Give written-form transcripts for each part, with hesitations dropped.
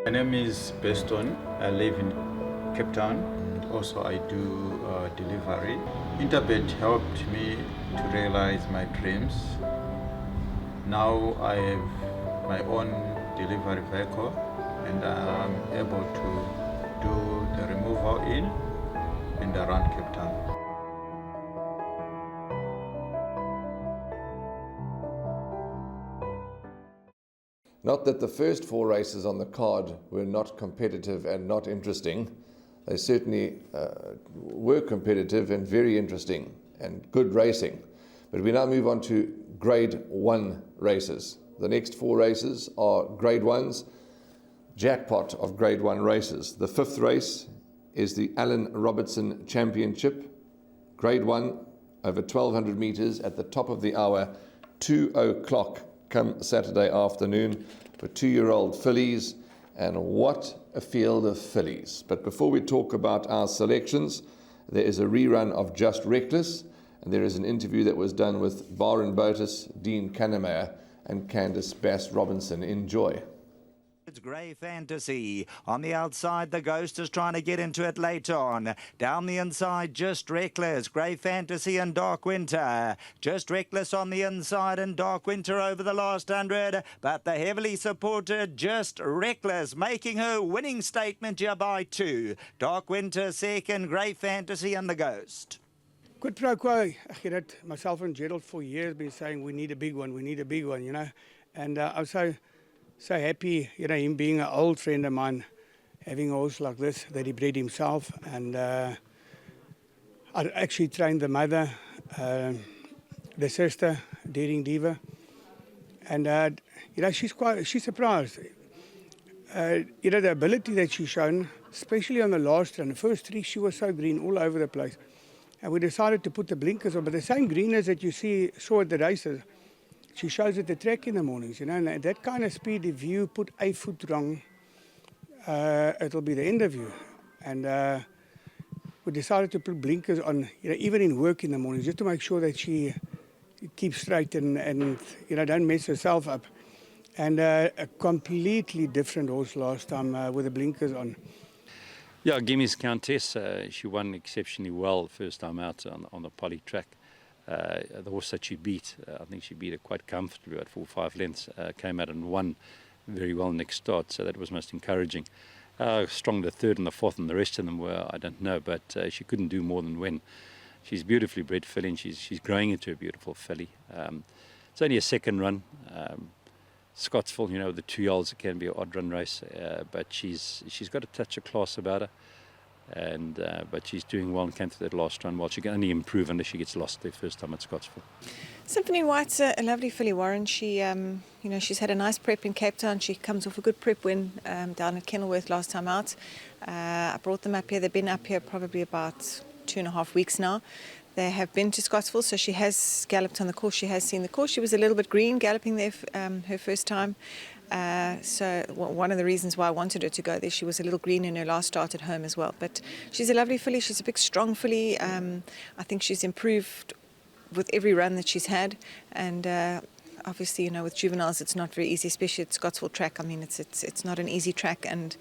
My name is Beston. I live in Cape Town. Also, I do delivery. Interbet helped me to realize my dreams. Now I have my own delivery vehicle and I'm able to do the removal in and around Cape Town. Not that the first 4 races on the card were not competitive and not interesting. They certainly were competitive and very interesting and good racing. But we now move on to Grade 1 races. The next 4 races are Grade 1s, jackpot of Grade 1 races. The 5th race is the Allan Robertson Championship, Grade 1, over 1,200 metres at the top of the hour, 2 o'clock. Come Saturday afternoon for 2-year-old fillies, and what a field of fillies. But before we talk about our selections, there is a rerun of Just Reckless, and there is an interview that was done with Baron Botus, Dean Kannemeyer, and Candice Bass-Robinson. Enjoy. It's Grey Fantasy. On the outside, the Ghost is trying to get into it late on. Down the inside, Just Reckless, Grey Fantasy and Dark Winter. Just Reckless on the inside and Dark Winter over the last 100. But the heavily supported Just Reckless making her winning statement here by 2. Dark Winter second, Grey Fantasy and the Ghost. Quid pro quo. Myself and Gerald for years been saying we need a big one, you know. And I was so happy, you know, him being an old friend of mine, having a horse like this that he bred himself. And I actually trained the mother, the sister, Daring Diva. And, you know, she's surprised. You know, the ability that she's shown, especially on the last run, the first 3, she was so green all over the place. And we decided to put the blinkers on, but the same greeners that you saw at the races, she shows at the track in the mornings, you know, and that kind of speed, if you put a foot wrong, it'll be the end of you. And we decided to put blinkers on, you know, even in work in the mornings, just to make sure that she keeps straight and you know, don't mess herself up. And a completely different horse last time with the blinkers on. Yeah, Gimmy's Countess, she won exceptionally well first time out on the poly track. The horse that she beat, I think she beat it quite comfortably at 4-5 lengths, came out and won very well next start, so that was most encouraging. Strong the 3rd and the 4th, and the rest of them were, I don't know, but she couldn't do more than win. She's beautifully bred filly, and she's growing into a beautiful filly. It's only a 2nd run. Scottsville, you know, the 2-year-olds, it can be an odd run race, but she's got a touch of class about her. And but she's doing well and came through that last run well. She can only improve unless she gets lost the first time at Scottsville. Symphony White's a lovely filly, Warren. She, you know, she's had a nice prep in Cape Town. She comes off a good prep win down at Kenilworth last time out. I brought them up here. They've been up here probably about 2.5 weeks now. They have been to Scottsville, so she has galloped on the course. She has seen the course. She was a little bit green galloping there her first time. So one of the reasons why I wanted her to go there, she was a little green in her last start at home as well. But she's a lovely filly. She's a big, strong filly. I think she's improved with every run that she's had. And obviously, you know, with juveniles, it's not very easy, especially at Scottsville track. I mean, it's not an easy track, and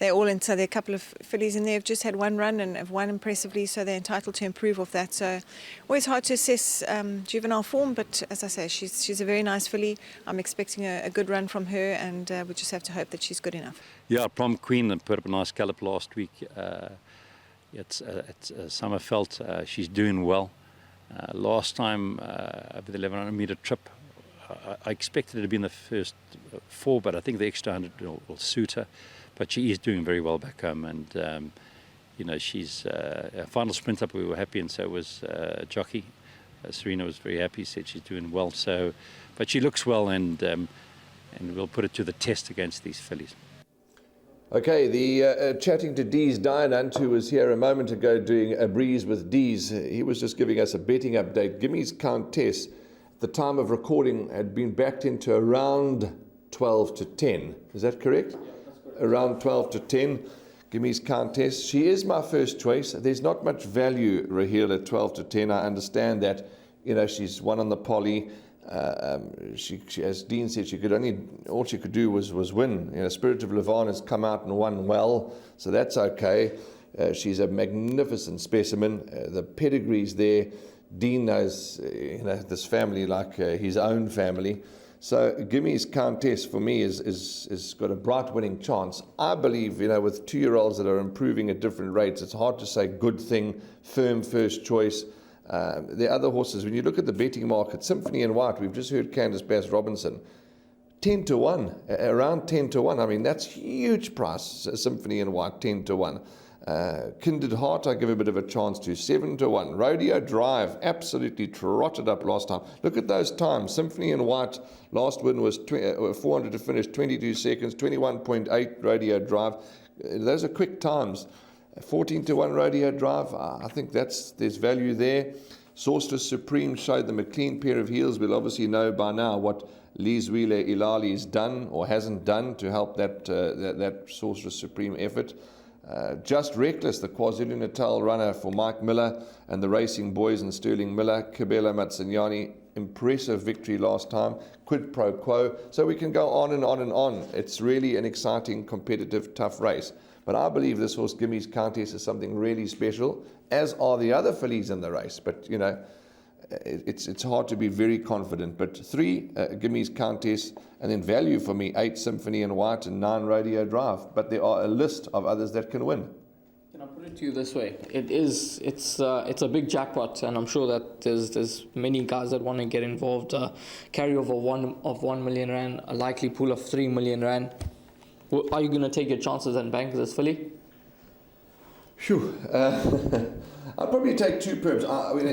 they're all in. So there are a couple of fillies in there who've just had one run and have won impressively, so they're entitled to improve off that. So always hard to assess juvenile form, but as I say, she's a very nice filly. I'm expecting a good run from her, and we just have to hope that she's good enough. Yeah, Prom Queen put up a nice gallop last week. It's at Summerfelt. She's doing well. Last time over the 1,100 metre trip, I expected her to be in the first 4, but I think the extra 100 will suit her. But she is doing very well back home, and you know, she's a final sprint up. We were happy, and so was jockey. Serena was very happy. Said she's doing well. So, but she looks well, and we'll put it to the test against these fillies. Okay, the chatting to Dees Dynant, who was here a moment ago doing a breeze with Dees. He was just giving us a betting update. Gimmy's Countess, at the time of recording, had been backed into around 12 to 10. Is that correct? Around 12 to 10. Gimmy's Countess. She is my first choice. There's not much value, Raheel, at 12 to 10. I understand that. You know, she's won on the poly. She, as Dean said, all she could do was win. You know, Spirit of Levan has come out and won well, so that's okay. She's a magnificent specimen. The pedigree's there. Dean knows this family like his own family. So Gimmy's Countess for me is got a bright winning chance. I believe, with 2-year-olds that are improving at different rates, it's hard to say good thing, firm first choice. The other horses, when you look at the betting market, Symphony White, we've just heard Candice Robinson, 10 to 1, around 10 to 1. I mean, that's huge price, Symphony White, 10 to 1. Kindred Heart, I give a bit of a chance to, 7 to 1. Rodeo Drive, absolutely trotted up last time. Look at those times. Symphony White, last win was 400 to finish, 22 seconds, 21.8 Rodeo Drive. Those are quick times. 14 to 1 Rodeo Drive, I think there's value there. Sorceress Supreme showed them a clean pair of heels. We'll obviously know by now what Liz Wheeler Ilali's done or hasn't done to help that Sorceress Supreme effort. Just Reckless, the KwaZulu-Natal runner for Mike Miller and the Racing Boys and Sterling Miller. Kabela Matsinyani, impressive victory last time. Quid Pro Quo. So we can go on and on and on. It's really an exciting, competitive, tough race. But I believe this horse, Gimmy's Countess, is something really special, as are the other fillies in the race. But, it's hard to be very confident. But 3, Gimmy's Countess, and then value for me, 8, Symphony White, and 9, Rodeo Drive. But there are a list of others that can win. Can I put it to you this way? It's a big jackpot, and I'm sure that there's many guys that want to get involved. Carryover of 1 million rand, a likely pool of 3 million rand. Are you going to take your chances and bank this filly? Phew. I'll probably take 2 perms.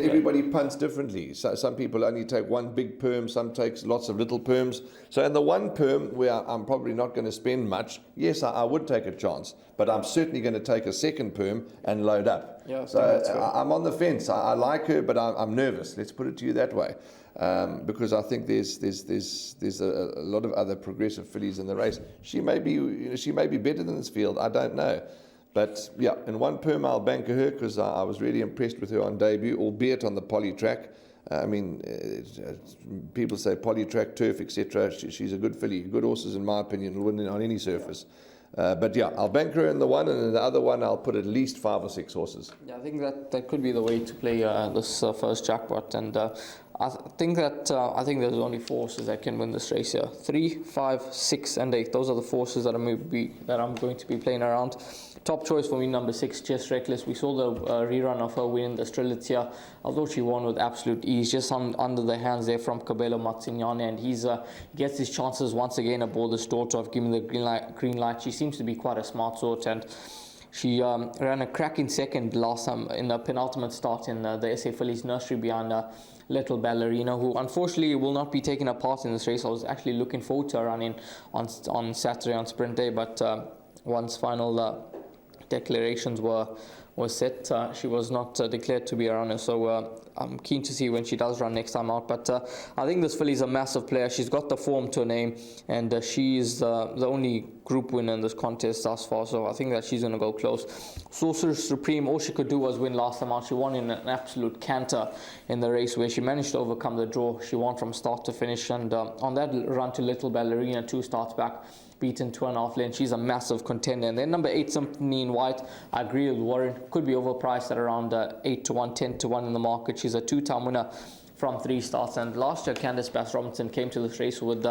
Everybody punts differently. So some people only take 1 big perm, some takes lots of little perms. So in the 1 perm, where I'm probably not going to spend much, yes, I would take a chance. But I'm certainly going to take a 2nd perm and load up. Yeah, so I'm on the fence. I like her, but I'm nervous. Let's put it to you that way. Because I think there's a lot of other progressive fillies in the race. She may be better than this field. I don't know. But yeah, in 1 perm I'll bank her because I was really impressed with her on debut, albeit on the poly track. People say poly track, turf, etc. She's a good filly. Good horses, in my opinion, will win on any surface. But yeah, I'll bank her in the 1, and in the other 1 I'll put at least 5 or 6 horses. Yeah, I think that could be the way to play this first jackpot. And I think there's only 4 horses that can win this race here. 3, 5, 6, and 8. Those are the 4 horses that I'm going to be playing around. Top choice for me, number 6, Just Reckless. We saw the rerun of her win the Strelitzia. Although she won with absolute ease, just under the hands there from Kabelo Matsinyane, and he gets his chances once again aboard the daughter of giving the green light. She seems to be quite a smart sort, and she ran a cracking 2nd last time in the penultimate start in the SA Fillies nursery behind Little Ballerina, who unfortunately will not be taking a part in this race. I was actually looking forward to her running on Saturday on sprint day, but once final declarations were set, she was not declared to be a runner, so I'm keen to see when she does run next time out. But I think this filly is a massive player. She's got the form to her name, and she is the only group winner in this contest thus far, so I think that she's going to go close. Sorceress Supreme, all she could do was win last time out. She won in an absolute canter in the race where she managed to overcome the draw. She won from start to finish, and on that run to Little Ballerina, 2 starts back, beaten 2.5 lengths. She's a massive contender. And then number 8, Symphony White, I agree with Warren, could be overpriced at around 8 to 1, 10 to 1 in the market. She's a 2-time winner from 3 starts, and last year Candice Robinson came to this race with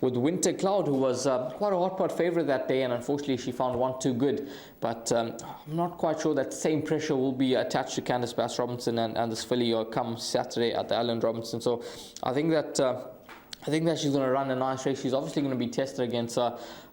Winter Cloud, who was quite a hot pot favourite that day, and unfortunately she found 1 too good. But I'm not quite sure that same pressure will be attached to Candice Robinson and this filly come Saturday at the Allan Robertson. So I think that she's going to run a nice race. She's obviously going to be tested against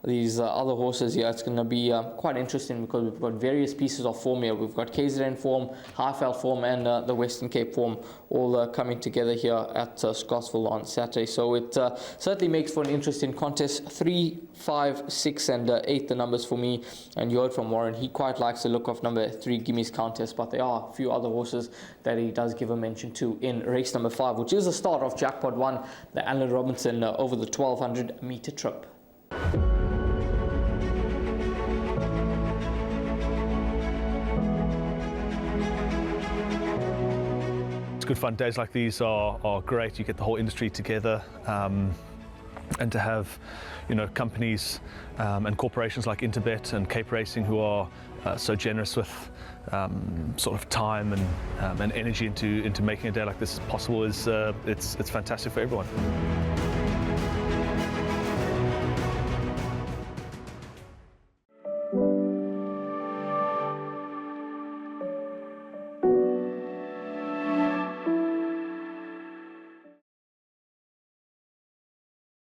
these other horses here. It's going to be quite interesting because we've got various pieces of form here. We've got KZN form, Highveld form, and the Western Cape form all coming together here at Scottsville on Saturday. So it certainly makes for an interesting contest. 3, 5, 6, and 8 the numbers for me. And you heard from Warren, he quite likes the look of number 3, Gimmy's Countess, but there are a few other horses that he does give a mention to in race number 5, which is the start of Jackpot 1, the Allan Robertson over the 1,200 meter trip. good fun. Days like these are great. You get the whole industry together, and to have, you know, companies and corporations like Interbet and Cape Racing who are so generous with sort of time and energy into making a day like this possible is it's fantastic for everyone.